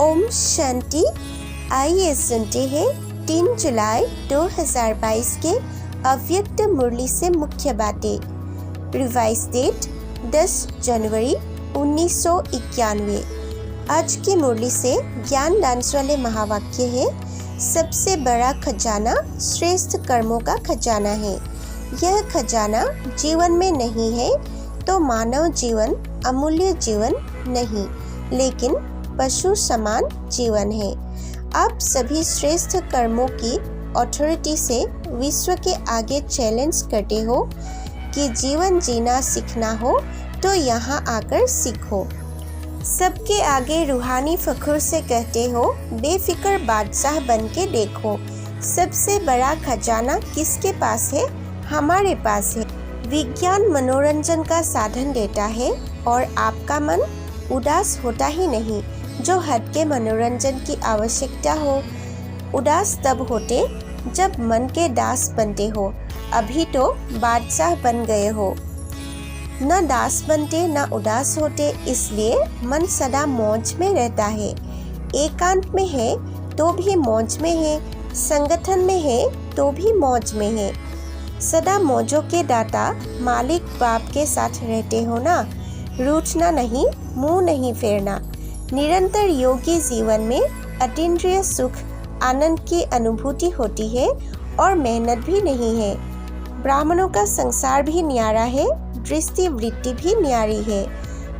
ओम शांति। आइए सुनते हैं 3 जुलाई 2022 के अव्यक्त मुरली से मुख्य बातें। रिवाइज डेट 10 जनवरी 1991। आज की मुरली से ज्ञान डांस वाले महावाक्य है, सबसे बड़ा खजाना श्रेष्ठ कर्मों का खजाना है। यह खजाना जीवन में नहीं है तो मानव जीवन अमूल्य जीवन नहीं, लेकिन पशु समान जीवन है। आप सभी श्रेष्ठ कर्मों की अथॉरिटी से विश्व के आगे चैलेंज करते हो कि जीवन जीना सीखना हो तो यहाँ आकर सीखो। सबके आगे रूहानी फख्र से कहते हो, बेफिक्र बादशाह बन के देखो। सबसे बड़ा खजाना किसके पास है? हमारे पास है। विज्ञान मनोरंजन का साधन देता है और आपका मन उदास होता ही नहीं जो हद के मनोरंजन की आवश्यकता हो। उदास तब होते जब मन के दास बनते हो। अभी तो बादशाह बन गए हो। न दास बनते न उदास होते, इसलिए मन सदा मौज में रहता है। एकांत में है तो भी मौज में है, संगठन में है तो भी मौज में है। सदा मौजों के दाता मालिक बाप के साथ रहते हो ना। रूठना नहीं, मुंह नहीं फेरना। निरंतर योगी जीवन में अतीन्द्रिय सुख आनंद की अनुभूति होती है और मेहनत भी नहीं है। ब्राह्मणों का संसार भी न्यारा है, दृष्टि वृत्ति भी न्यारी है।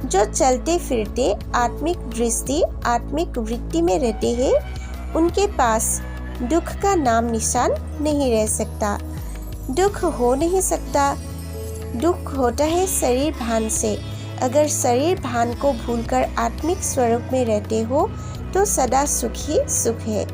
जो चलते फिरते आत्मिक दृष्टि आत्मिक वृत्ति में रहते हैं, उनके पास दुख का नाम निशान नहीं रह सकता। दुख हो नहीं सकता। दुख होता है शरीर भान से। अगर शरीर भान को भूलकर आत्मिक स्वरूप में रहते हो तो सदा सुख ही सुख है।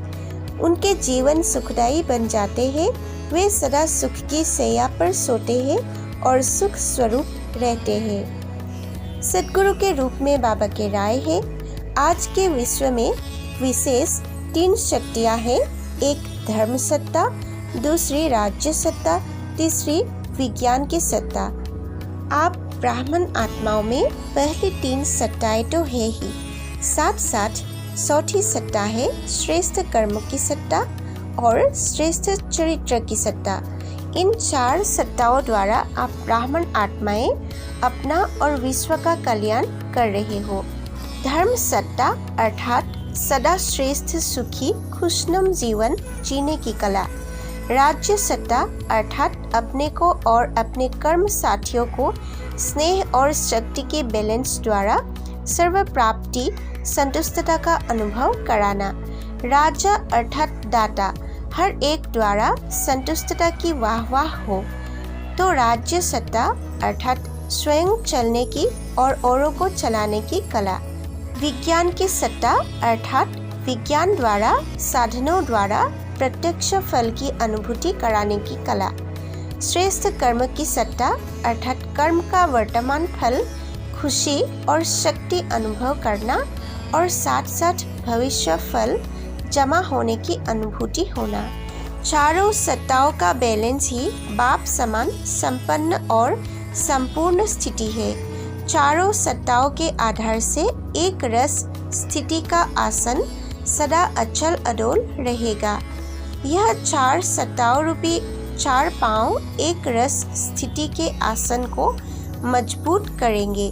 उनके जीवन सुखदायी बन जाते हैं। वे सदा सुख की सैया पर सोते हैं और सुख स्वरूप रहते हैं। सद्गुरु के रूप में बाबा के राय है। आज के विश्व में विशेष 3 शक्तियाँ हैं। एक धर्म सत्ता, दूसरी राज्य सत्ता, तीसरी विज्ञान की सत्ता। आप ब्राह्मण आत्माओं में पहली 3 सत्ताएं तो है ही, साथ साथ चौथी सत्ता है श्रेष्ठ कर्म की सत्ता और श्रेष्ठ चरित्र की सत्ता। इन 4 सत्ताओं द्वारा आप ब्राह्मण आत्माएं अपना और विश्व का कल्याण कर रहे हो। धर्म सत्ता अर्थात सदा श्रेष्ठ सुखी खुशनुम जीवन जीने की कला। राज्य सत्ता अर्थात अपने को और अपने कर्म साथियों को स्नेह और शक्ति के बैलेंस द्वारा सर्व प्राप्ति संतुष्टता का अनुभव कराना। राजा अर्थात दाता, हर एक द्वारा संतुष्टता की वाह हो तो राज्य सत्ता अर्थात स्वयं चलने की और औरों को चलाने की कला। विज्ञान की सत्ता अर्थात विज्ञान द्वारा साधनों द्वारा प्रत्यक्ष फल की अनुभूति कराने की कला। श्रेष्ठ कर्म की सत्ता अर्थात कर्म का वर्तमान फल खुशी और शक्ति अनुभव करना और साथ साथ भविष्य फल जमा होने की अनुभूति होना। चारों सत्ताओं का बैलेंस ही बाप समान संपन्न और संपूर्ण स्थिति है। चारों सत्ताओं के आधार से एक रस स्थिति का आसन सदा अचल अडोल रहेगा। यह 4 सत्ताओं रूपी 4 पांव एक रस स्थिति के आसन को मजबूत करेंगे।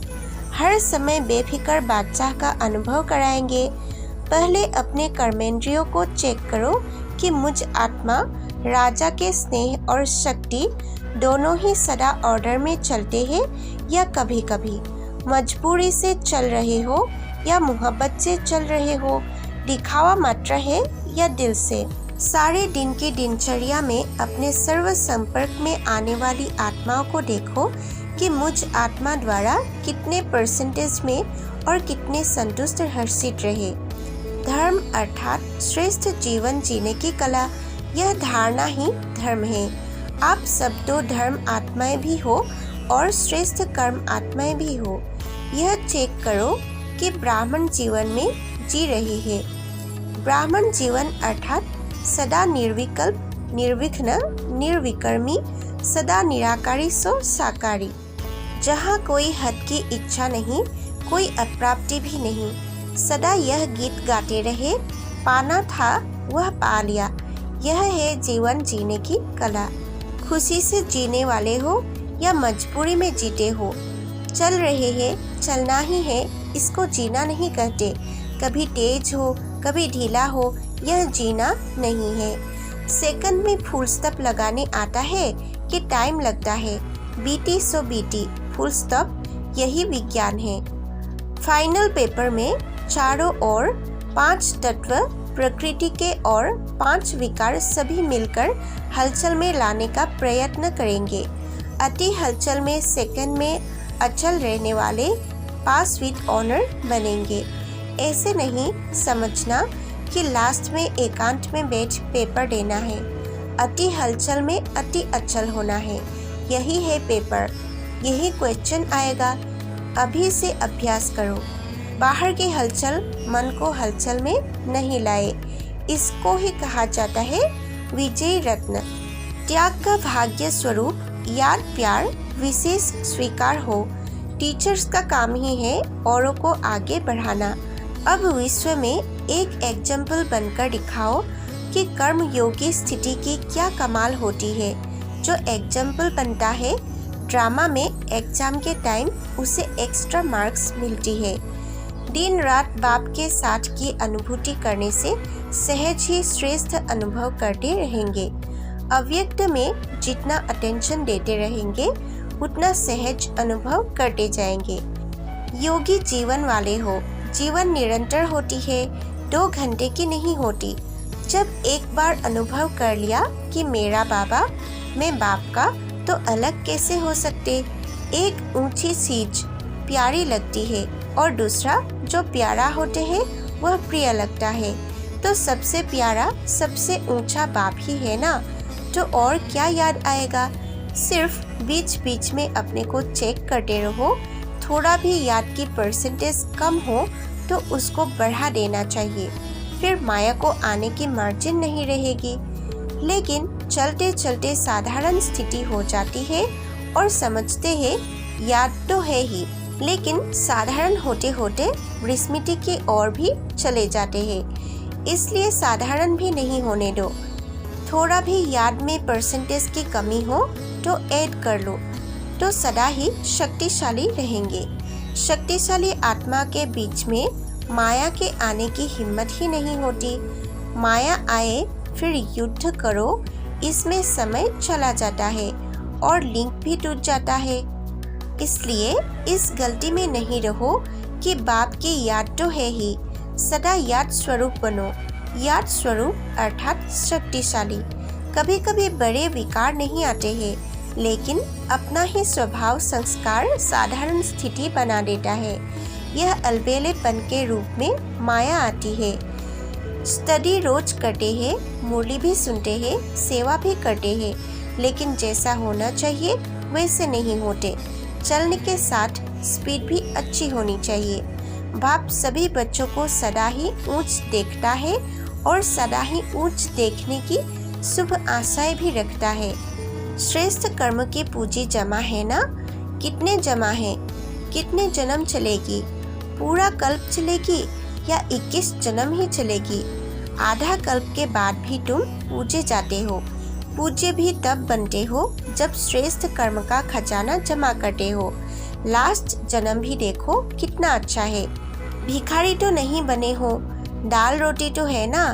हर समय बेफिक्र बादशाह का अनुभव कराएंगे। पहले अपने कर्मेंद्रियों को चेक करो कि मुझ आत्मा राजा के स्नेह और शक्ति दोनों ही सदा ऑर्डर में चलते हैं या कभी कभी मजबूरी से चल रहे हो या मोहब्बत से चल रहे हो, दिखावा मात्र है या दिल से। सारे दिन की दिनचर्या में अपने सर्व संपर्क में आने वाली आत्माओं को देखो कि मुझ आत्मा द्वारा कितने परसेंटेज में और कितने संतुष्ट हर्षित रहे। धर्म अर्थात श्रेष्ठ जीवन जीने की कला। यह धारणा ही धर्म है। आप सब तो धर्म आत्माएं भी हो और श्रेष्ठ कर्म आत्माएं भी हो। यह चेक करो कि ब्राह्मण जीवन में जी रही है। ब्राह्मण जीवन अर्थात सदा निर्विकल्प निर्विघ्न निर्विकर्मी सदा निराकारी सो साकारी। जहाँ कोई हद की इच्छा नहीं, कोई अप्राप्ति भी नहीं, सदा यह गीत गाते रहे, पाना था वह पा लिया। यह है जीवन जीने की कला। खुशी से जीने वाले हो या मजबूरी में जीते हो, चल रहे हैं, चलना ही है, इसको जीना नहीं कहते। कभी तेज हो, कभी ढीला हो, यह जीना नहीं है। सेकंड में फुल स्टॉप लगाने आता है कि टाइम लगता है। बीटी सो बीटी, फुल स्टॉप, यही विज्ञान है। फाइनल पेपर में चारों ओर 5 तत्व प्रकृति के और 5 विकार सभी मिलकर हलचल में लाने का प्रयत्न करेंगे। अति हलचल में सेकंड में अचल रहने वाले पास विद ऑनर बनेंगे। ऐसे नहीं समझना कि लास्ट में एकांत में बैठ पेपर देना है। अति हलचल में अति अचल होना है, यही है पेपर। यही क्वेश्चन आएगा। अभी से अभ्यास करो। बाहर की हलचल मन को हलचल में नहीं लाए। इसको ही कहा जाता है विजय रत्न। त्याग का भाग्य स्वरूप याद प्यार विशेष स्वीकार हो। टीचर्स का काम ही है औरों को आगे बढ़ाना। अब विश्व में एक एग्जाम्पल बनकर दिखाओ कि कर्म योगी स्थिति की क्या कमाल होती है। जो एग्जाम्पल बनता है ड्रामा में एग्जाम के टाइम उसे एक्स्ट्रा मार्क्स मिलती है। दिन रात बाप के साथ की अनुभूति करने से सहज ही श्रेष्ठ अनुभव करते रहेंगे। अव्यक्त में जितना अटेंशन देते रहेंगे उतना सहज अनुभव करते जाएंगे। योगी जीवन वाले हो। जीवन निरंतर होती है, 2 घंटे की नहीं होती। जब एक बार अनुभव कर लिया कि मेरा बाबा, मैं बाप का तो अलग कैसे हो सकते। एक ऊंची चीज प्यारी लगती है और दूसरा जो प्यारा होते हैं वह प्रिय लगता है। तो सबसे प्यारा सबसे ऊंचा बाप ही है ना, तो और क्या याद आएगा। सिर्फ बीच बीच में अपने को चेक करते रहो। थोड़ा भी याद की परसेंटेज कम हो तो उसको बढ़ा देना चाहिए, फिर माया को आने की मार्जिन नहीं रहेगी। लेकिन चलते चलते साधारण स्थिति हो जाती है और समझते हैं याद तो है ही, लेकिन साधारण होते होते विस्मृति की ओर भी चले जाते हैं। इसलिए साधारण भी नहीं होने दो। थोड़ा भी याद में परसेंटेज की कमी हो तो ऐड कर लो, तो सदा ही शक्तिशाली रहेंगे। शक्तिशाली आत्मा के बीच में माया के आने की हिम्मत ही नहीं होती। माया आए फिर युद्ध करो, इसमें समय चला जाता है और लिंक भी टूट जाता है। इसलिए इस गलती में नहीं रहो कि बाप की याद तो है ही। सदा याद स्वरूप बनो। याद स्वरूप अर्थात शक्तिशाली। कभी कभी बड़े विकार नहीं आते हैं, लेकिन अपना ही स्वभाव संस्कार साधारण स्थिति बना देता है। यह अलबेलेपन के रूप में माया आती है। स्टडी रोज करते हैं, मुरली भी सुनते हैं, सेवा भी करते हैं, लेकिन जैसा होना चाहिए वैसे नहीं होते। चलने के साथ स्पीड भी अच्छी होनी चाहिए। बाप सभी बच्चों को सदा ही ऊंच देखता है और सदा ही ऊंच देखने की शुभ आशाएं भी रखता है। श्रेष्ठ कर्म की पूंजी जमा है ना? कितने जमा है? कितने जन्म चलेगी? पूरा कल्प चलेगी या 21 जन्म ही चलेगी? आधा कल्प के बाद भी तुम पूजे जाते हो। पूज्य भी तब बनते हो जब श्रेष्ठ कर्म का खजाना जमा करते हो। लास्ट जन्म भी देखो कितना अच्छा है। भिखारी तो नहीं बने हो, दाल रोटी तो है ना।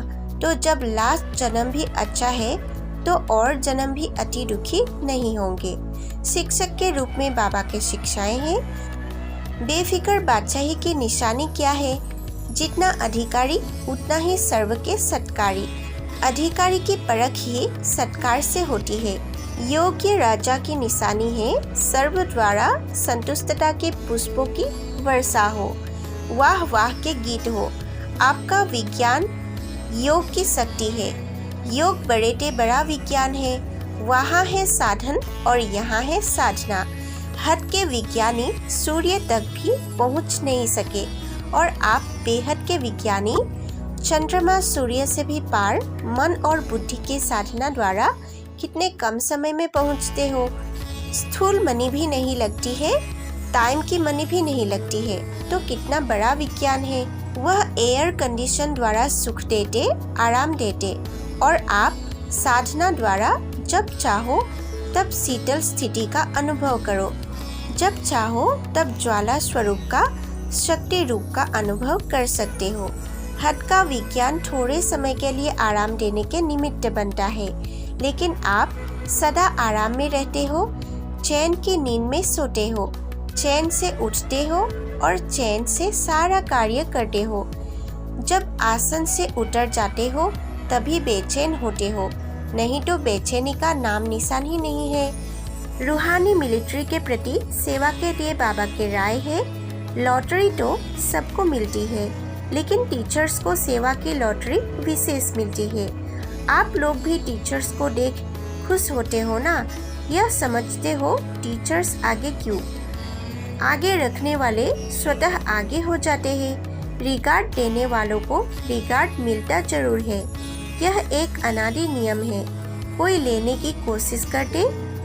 तो जब लास्ट जन्म भी अच्छा है तो और जन्म भी अति दुखी नहीं होंगे। शिक्षक के रूप में बाबा के शिक्षाएं हैं। बेफिक्र बादशाही की निशानी क्या है? जितना अधिकारी उतना ही सर्व के सत्कारी। अधिकारी की परख ही सत्कार से होती है। योग्य राजा की निशानी है सर्व द्वारा संतुष्टता के पुष्पों की वर्षा हो, वाह वाह के गीत हो। आपका विज्ञान योग की शक्ति है। योग बड़े बड़ा विज्ञान है। वहाँ है साधन और यहाँ है साधना। हद के विज्ञानी सूर्य तक भी पहुँच नहीं सके और आप बेहद के विज्ञानी चंद्रमा सूर्य से भी पार मन और बुद्धि की साधना द्वारा कितने कम समय में पहुँचते हो। स्थूल मनी भी नहीं लगती है, टाइम की मनी भी नहीं लगती है, तो कितना बड़ा विज्ञान है। वह एयर कंडीशन द्वारा सुख देते, आराम देते और आप साधना द्वारा जब चाहो तब शीतल स्थिति का अनुभव करो, जब चाहो तब ज्वाला स्वरूप का शक्ति रूप का अनुभव कर सकते हो। हठ का विज्ञान थोड़े समय के लिए आराम देने के निमित्त बनता है, लेकिन आप सदा आराम में रहते हो, चैन की नींद में सोते हो, चैन से उठते हो और चैन से सारा कार्य करते हो। जब आसन से उतर जाते हो तभी बेचैन होते हो, नहीं तो बेचैनी का नाम निशान ही नहीं है। रूहानी मिलिट्री के प्रति सेवा के लिए बाबा की राय है, लॉटरी तो सबको मिलती है, लेकिन टीचर्स को सेवा की लॉटरी विशेष मिलती है। आप लोग भी टीचर्स को देख खुश होते हो ना, यह समझते हो टीचर्स आगे क्यों। आगे रखने वाले स्वतः आगे हो जाते हैं। रिगार्ड देने वालों को रिगार्ड मिलता जरूर है, यह एक अनादि नियम है। कोई लेने की कोशिश करते,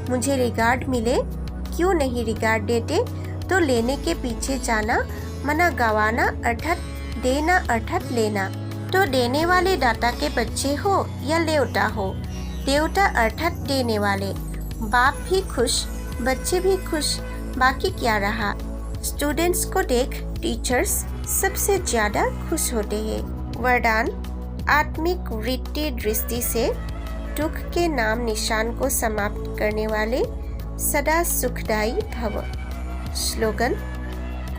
मुझे रिगार्ड मिले, क्यों नहीं रिगार्ड देते, तो लेने के पीछे जाना मना गवाना अर्थात देना अर्थात लेना। तो देने वाले दाता के बच्चे हो या देवता हो, देवता अर्थात देने वाले। बाप भी खुश, बच्चे भी खुश, बाकी क्या रहा। स्टूडेंट्स को देख टीचर्स सबसे ज्यादा खुश होते हैं। वरदान, आत्मिक वृत्ति दृष्टि से दुख के नाम निशान को समाप्त करने वाले सदा सुखदायी भव। स्लोगन,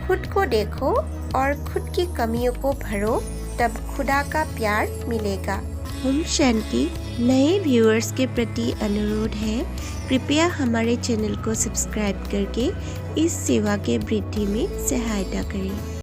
खुद को देखो और खुद की कमियों को भरो, तब खुदा का प्यार मिलेगा। ओम शांति। नए व्यूअर्स के प्रति अनुरोध है, कृपया हमारे चैनल को सब्सक्राइब करके इस सेवा के वृद्धि में सहायता करें।